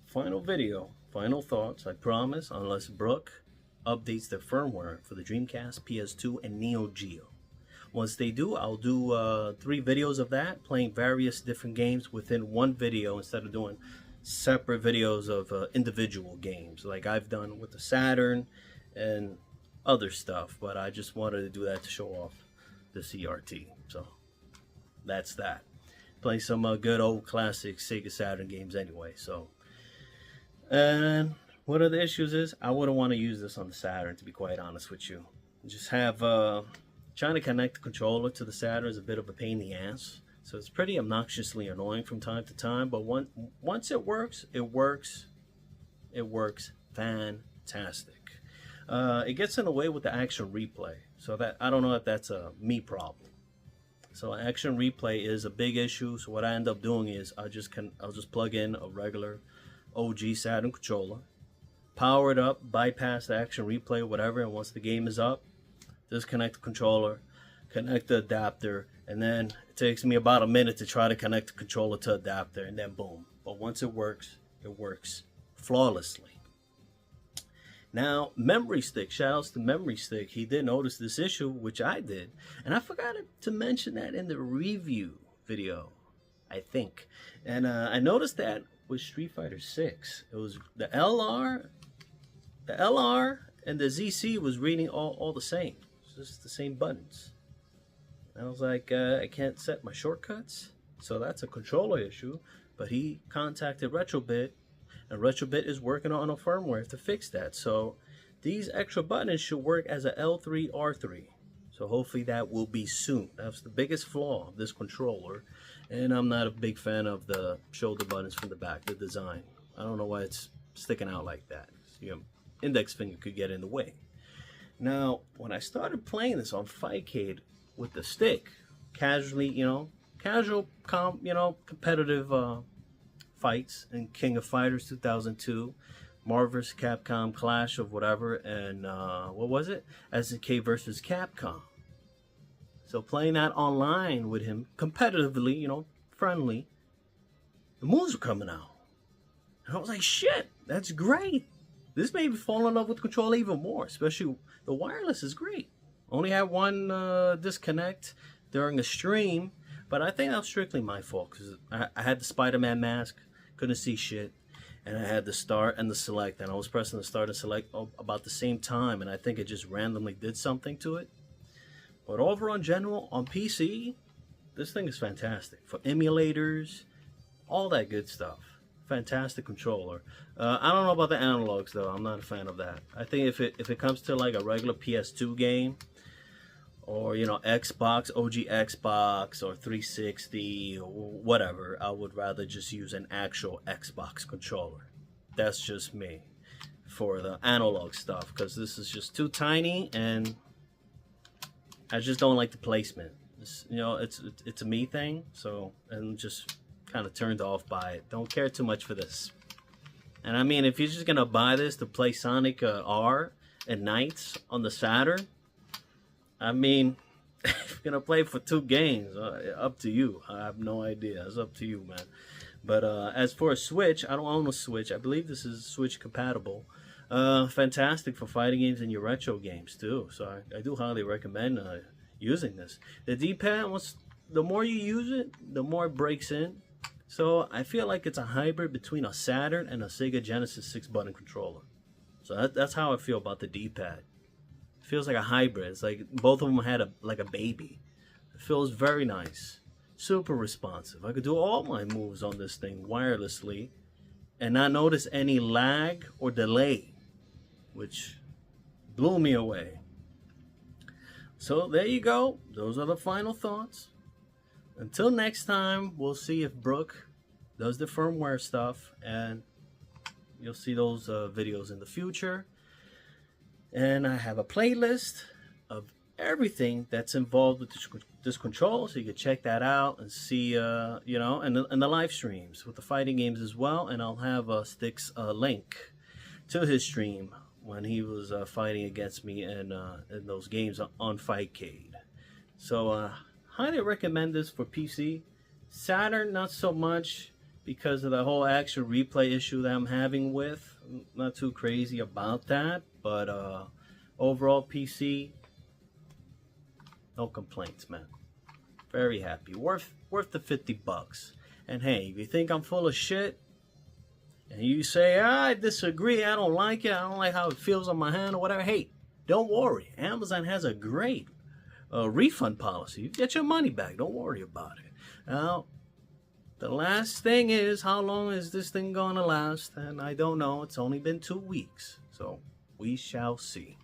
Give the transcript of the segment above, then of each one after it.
final video, final thoughts, I promise, unless Brooke updates the firmware for the Dreamcast, PS2, and Neo Geo. Once they do, I'll do 3 videos of that, playing various different games within one video instead of doing separate videos of individual games like I've done with the Saturn and other stuff. But I just wanted to do that to show off the CRT. So that's that. Play some good old classic Sega Saturn games anyway. So, and one of the issues is I wouldn't want to use this on the Saturn, to be quite honest with you. Just have trying to connect the controller to the Saturn is a bit of a pain in the ass. So it's pretty obnoxiously annoying from time to time. But once it works, it works. It works fantastic. It gets in the way with the action replay. So that I don't know if that's a me problem. So action replay is a big issue. So what I end up doing is I'll just plug in a regular OG Saturn controller, power it up, bypass the action replay, whatever, and once the game is up, disconnect the controller, connect the adapter, and then it takes me about a minute to try to connect the controller to adapter, and then boom. But once it works flawlessly. Now, Memory Stick, shoutouts to Memory Stick. He did notice this issue, which I did, and I forgot to mention that in the review video, I think. And I noticed that with Street Fighter 6, it was the LR and the ZC was reading all the same. It's just the same buttons. And I was like, I can't set my shortcuts, so that's a controller issue. But he contacted retrobit, and retrobit is working on a firmware to fix that. So these extra buttons should work as a L3 R3. So hopefully that will be soon. That's the biggest flaw of this controller. And I'm not a big fan of the shoulder buttons from the back, the design. I don't know why it's sticking out like that. Your index finger could get in the way. Now, when I started playing this on Fightcade with the stick, casually, competitive fights in King of Fighters 2002, Marvel vs. Capcom Clash of whatever, and what was it? SEGA versus Capcom. So playing that online with him, competitively, friendly, the moves were coming out. And I was like, shit, that's great. This made me fall in love with the controller even more, especially the wireless is great. Only had one disconnect during a stream, but I think that was strictly my fault because I had the Spider-Man mask, couldn't see shit, and I had the start and the select, and I was pressing the start and select about the same time, and I think it just randomly did something to it. But overall, in general, on PC, this thing is fantastic. For emulators, all that good stuff. Fantastic controller. I don't know about the analogs though. I'm not a fan of that. I think if it comes to like a regular PS2 game, or Xbox, OG Xbox, or 360, or whatever, I would rather just use an actual Xbox controller. That's just me for the analog stuff, because this is just too tiny, and I just don't like the placement. It's a me thing, so I'm just kind of turned off by it. Don't care too much for this. And I mean, if you're just gonna buy this to play Sonic R and Knights on the Saturn, I mean, if you're gonna play for 2 games, up to you. I have no idea. It's up to you, man. But as for a Switch, I don't own a Switch. I believe this is Switch compatible. Fantastic for fighting games and your retro games too. So I do highly recommend using this. The D-pad, the more you use it, the more it breaks in. So I feel like it's a hybrid between a Saturn and a Sega Genesis 6-button controller. So that's how I feel about the D-pad. It feels like a hybrid. It's like both of them had a baby. It feels very nice. Super responsive. I could do all my moves on this thing wirelessly and not notice any lag or delay, which blew me away. So there you go. Those are the final thoughts. Until next time, we'll see if Brooke does the firmware stuff, and you'll see those videos in the future. And I have a playlist of everything that's involved with this control, so you can check that out and see, and the live streams with the fighting games as well. And I'll have Stick's link to his stream when he was fighting against me in those games on Fightcade. So highly recommend this for PC. Saturn, not so much, because of the whole action replay issue that I'm having with. I'm not too crazy about that, but overall PC, no complaints, man. Very happy. Worth the $50. And hey, if you think I'm full of shit, and you say, I disagree, I don't like it, I don't like how it feels on my hand or whatever, hey, don't worry. Amazon has a great refund policy. You get your money back. Don't worry about it. Now, the last thing is, how long is this thing going to last? And I don't know. It's only been 2 weeks. So we shall see.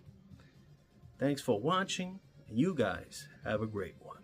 Thanks for watching. And you guys have a great one.